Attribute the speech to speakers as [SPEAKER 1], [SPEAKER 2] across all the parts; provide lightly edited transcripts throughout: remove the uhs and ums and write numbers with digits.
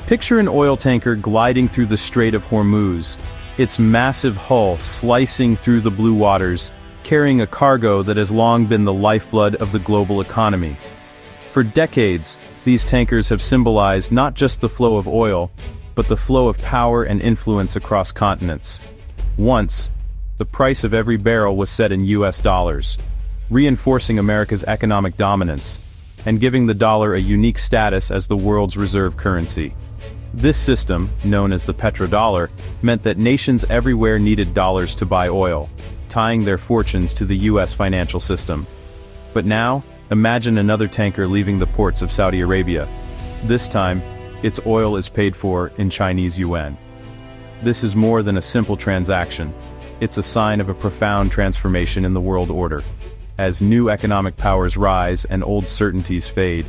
[SPEAKER 1] Picture an oil tanker gliding through the Strait of Hormuz, its massive hull slicing through the blue waters, carrying a cargo that has long been the lifeblood of the global economy. For decades, these tankers have symbolized not just the flow of oil, but the flow of power and influence across continents. Once, the price of every barrel was set in US dollars, reinforcing America's economic dominance, and giving the dollar a unique status as the world's reserve currency. This system, known as the petrodollar, meant that nations everywhere needed dollars to buy oil, tying their fortunes to the US financial system. But now, imagine another tanker leaving the ports of Saudi Arabia. This time, its oil is paid for in Chinese yuan. This is more than a simple transaction. It's a sign of a profound transformation in the world order. As new economic powers rise and old certainties fade,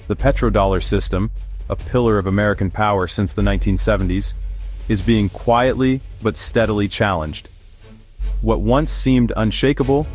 [SPEAKER 1] the petrodollar system, a pillar of American power since the 1970s, is being quietly but steadily challenged. What once seemed unshakable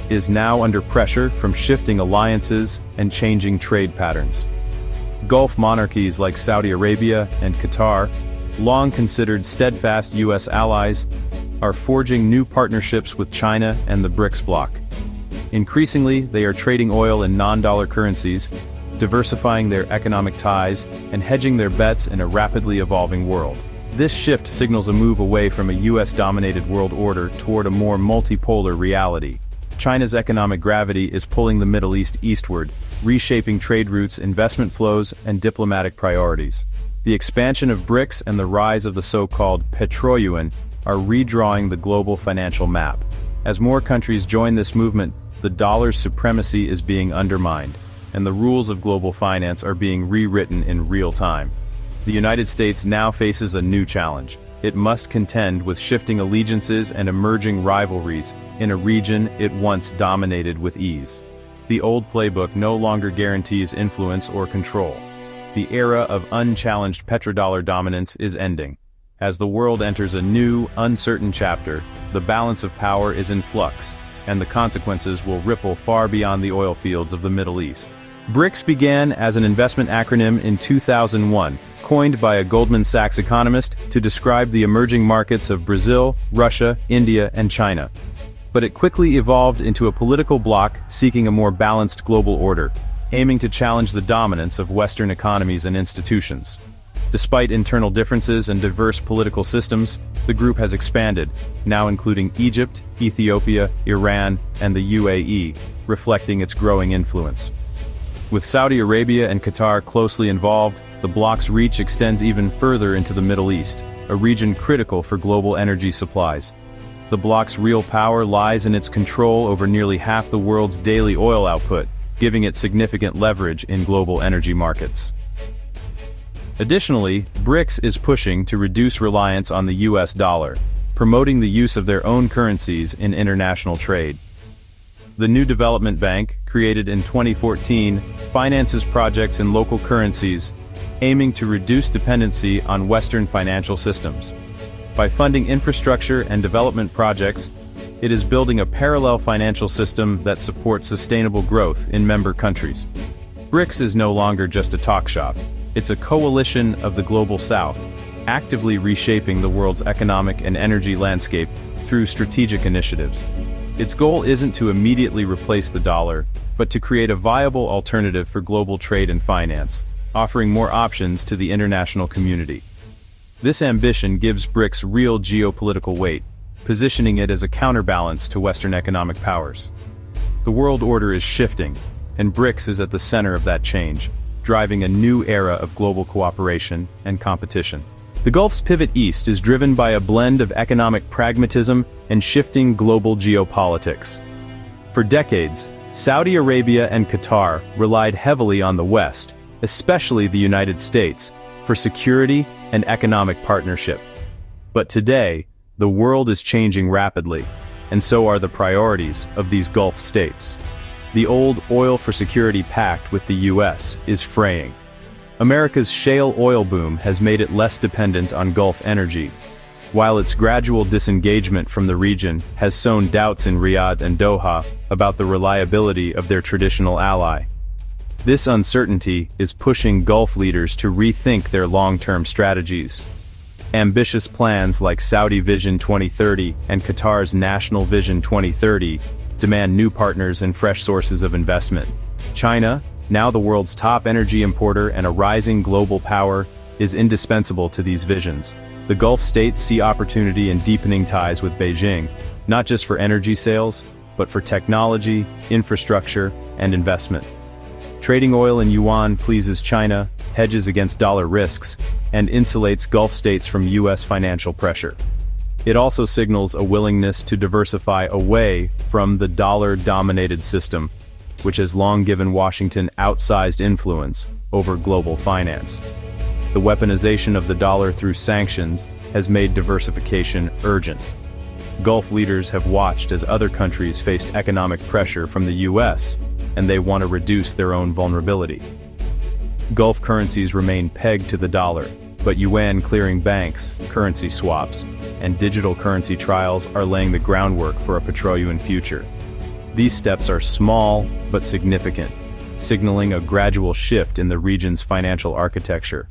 [SPEAKER 1] is now under pressure from shifting alliances and changing trade patterns. Gulf monarchies like Saudi Arabia and Qatar, long considered steadfast US allies, are forging new partnerships with China and the BRICS bloc. Increasingly, they are trading oil in non-dollar currencies, diversifying their economic ties, and hedging their bets in a rapidly evolving world. This shift signals a move away from a US-dominated world order toward a more multipolar reality. China's economic gravity is pulling the Middle East eastward, reshaping trade routes, investment flows, and diplomatic priorities. The expansion of BRICS and the rise of the so-called petro-yuan are redrawing the global financial map. As more countries join this movement, the dollar's supremacy is being undermined, and the rules of global finance are being rewritten in real time. The United States now faces a new challenge. It must contend with shifting allegiances and emerging rivalries in a region it once dominated with ease. The old playbook no longer guarantees influence or control. The era of unchallenged petrodollar dominance is ending. As the world enters a new, uncertain chapter, the balance of power is in flux, and the consequences will ripple far beyond the oil fields of the Middle East. BRICS began as an investment acronym in 2001, coined by a Goldman Sachs economist to describe the emerging markets of Brazil, Russia, India, and China. But it quickly evolved into a political bloc seeking a more balanced global order, aiming to challenge the dominance of Western economies and institutions. Despite internal differences and diverse political systems, the group has expanded, now including Egypt, Ethiopia, Iran, and the UAE, reflecting its growing influence. With Saudi Arabia and Qatar closely involved, the bloc's reach extends even further into the Middle East, a region critical for global energy supplies. The bloc's real power lies in its control over nearly half the world's daily oil output, giving it significant leverage in global energy markets. Additionally, BRICS is pushing to reduce reliance on the US dollar, promoting the use of their own currencies in international trade. The new development bank, created in 2014, finances projects in local currencies, aiming to reduce dependency on Western financial systems. By funding infrastructure and development projects, it is building a parallel financial system that supports sustainable growth in member countries. BRICS is no longer just a talk shop. It's a coalition of the Global South, actively reshaping the world's economic and energy landscape through strategic initiatives. Its goal isn't to immediately replace the dollar, but to create a viable alternative for global trade and finance, offering more options to the international community. This ambition gives BRICS real geopolitical weight, positioning it as a counterbalance to Western economic powers. The world order is shifting, and BRICS is at the center of that change, driving a new era of global cooperation and competition. The Gulf's pivot east is driven by a blend of economic pragmatism and shifting global geopolitics. For decades, Saudi Arabia and Qatar relied heavily on the West, especially the United States, for security and economic partnership. But today, the world is changing rapidly, and so are the priorities of these Gulf states. The old oil for security pact with the US is fraying. America's shale oil boom has made it less dependent on Gulf energy, while its gradual disengagement from the region has sown doubts in Riyadh and Doha about the reliability of their traditional ally. This uncertainty is pushing Gulf leaders to rethink their long-term strategies. Ambitious plans like Saudi Vision 2030 and Qatar's National Vision 2030 demand new partners and fresh sources of investment. China, now the world's top energy importer and a rising global power, is indispensable to these visions. The Gulf states see opportunity in deepening ties with Beijing, not just for energy sales, but for technology, infrastructure, and investment. Trading oil in yuan pleases China, hedges against dollar risks, and insulates Gulf states from U.S. financial pressure. It also signals a willingness to diversify away from the dollar-dominated system, which has long given Washington outsized influence over global finance. The weaponization of the dollar through sanctions has made diversification urgent. Gulf leaders have watched as other countries faced economic pressure from the U.S., and they want to reduce their own vulnerability. Gulf currencies remain pegged to the dollar, but yuan clearing banks, currency swaps, and digital currency trials are laying the groundwork for a petro-yuan future. These steps are small but significant, signaling a gradual shift in the region's financial architecture.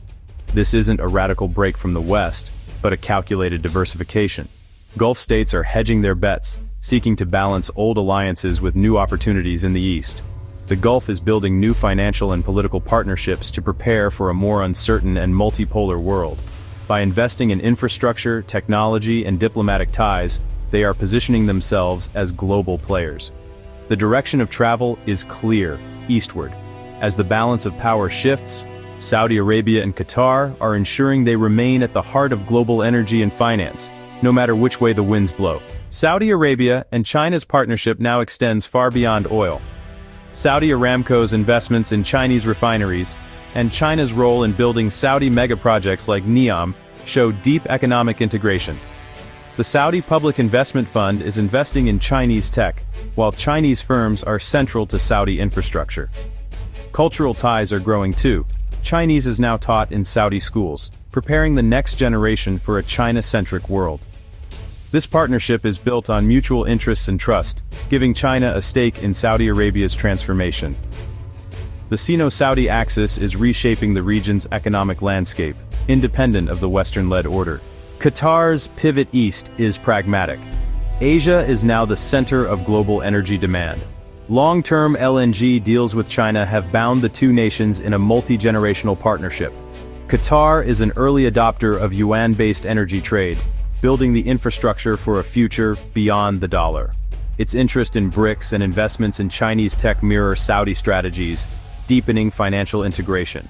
[SPEAKER 1] This isn't a radical break from the West, but a calculated diversification. Gulf states are hedging their bets, seeking to balance old alliances with new opportunities in the East. The Gulf is building new financial and political partnerships to prepare for a more uncertain and multipolar world. By investing in infrastructure, technology, and diplomatic ties, they are positioning themselves as global players. The direction of travel is clear, eastward. As the balance of power shifts, Saudi Arabia and Qatar are ensuring they remain at the heart of global energy and finance, no matter which way the winds blow. Saudi Arabia and China's partnership now extends far beyond oil. Saudi Aramco's investments in Chinese refineries and China's role in building Saudi megaprojects like NEOM show deep economic integration. The Saudi Public Investment Fund is investing in Chinese tech, while Chinese firms are central to Saudi infrastructure. Cultural ties are growing too. Chinese is now taught in Saudi schools, preparing the next generation for a China-centric world. This partnership is built on mutual interests and trust, giving China a stake in Saudi Arabia's transformation. The Sino-Saudi axis is reshaping the region's economic landscape, independent of the Western-led order. Qatar's pivot east is pragmatic. Asia is now the center of global energy demand. Long-term LNG deals with China have bound the two nations in a multi-generational partnership. Qatar is an early adopter of yuan-based energy trade, building the infrastructure for a future beyond the dollar. Its interest in BRICS and investments in Chinese tech mirror Saudi strategies, deepening financial integration.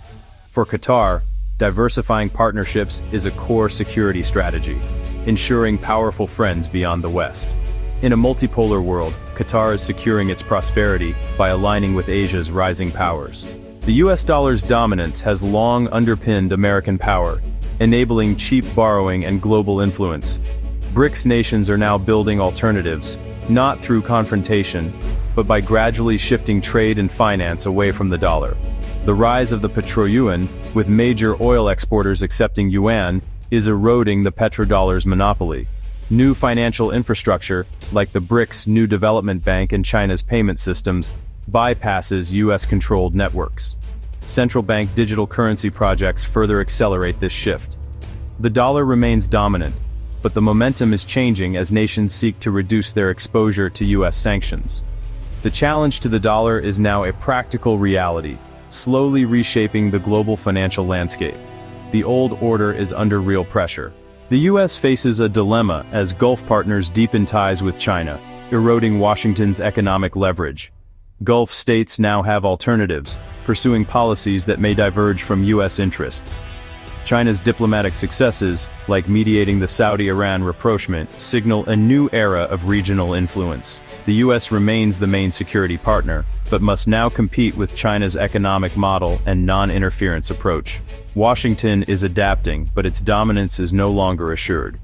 [SPEAKER 1] For Qatar, diversifying partnerships is a core security strategy, ensuring powerful friends beyond the West. In a multipolar world, Qatar is securing its prosperity by aligning with Asia's rising powers. The US dollar's dominance has long underpinned American power, enabling cheap borrowing and global influence. BRICS nations are now building alternatives, not through confrontation, but by gradually shifting trade and finance away from the dollar. The rise of the petro-yuan, with major oil exporters accepting yuan, is eroding the petrodollar's monopoly. New financial infrastructure, like the BRICS New Development Bank and China's payment systems, bypasses US-controlled networks. Central bank digital currency projects further accelerate this shift. The dollar remains dominant, but the momentum is changing as nations seek to reduce their exposure to US sanctions. The challenge to the dollar is now a practical reality, slowly reshaping the global financial landscape. The old order is under real pressure. The US faces a dilemma as Gulf partners deepen ties with China, eroding Washington's economic leverage. Gulf states now have alternatives, pursuing policies that may diverge from US interests. China's diplomatic successes, like mediating the Saudi-Iran rapprochement, signal a new era of regional influence. The US remains the main security partner, but must now compete with China's economic model and non-interference approach. Washington is adapting, but its dominance is no longer assured.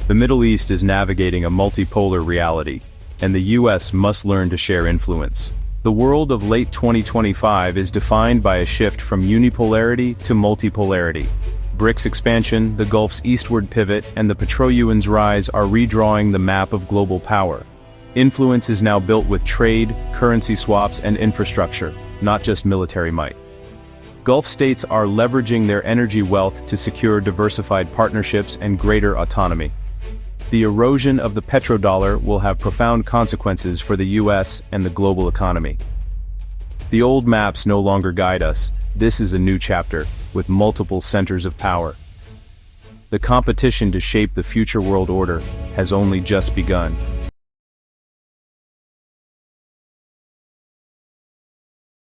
[SPEAKER 1] The Middle East is navigating a multipolar reality, and the US must learn to share influence. The world of late 2025 is defined by a shift from unipolarity to multipolarity. BRICS expansion, the Gulf's eastward pivot, and the petro-yuan's rise are redrawing the map of global power. Influence is now built with trade, currency swaps, and infrastructure. not just military might. Gulf states are leveraging their energy wealth to secure diversified partnerships and greater autonomy. The erosion of the petrodollar will have profound consequences for the US and the global economy. The old maps no longer guide us. This is a new chapter, with multiple centers of power. The competition to shape the future world order has only just begun.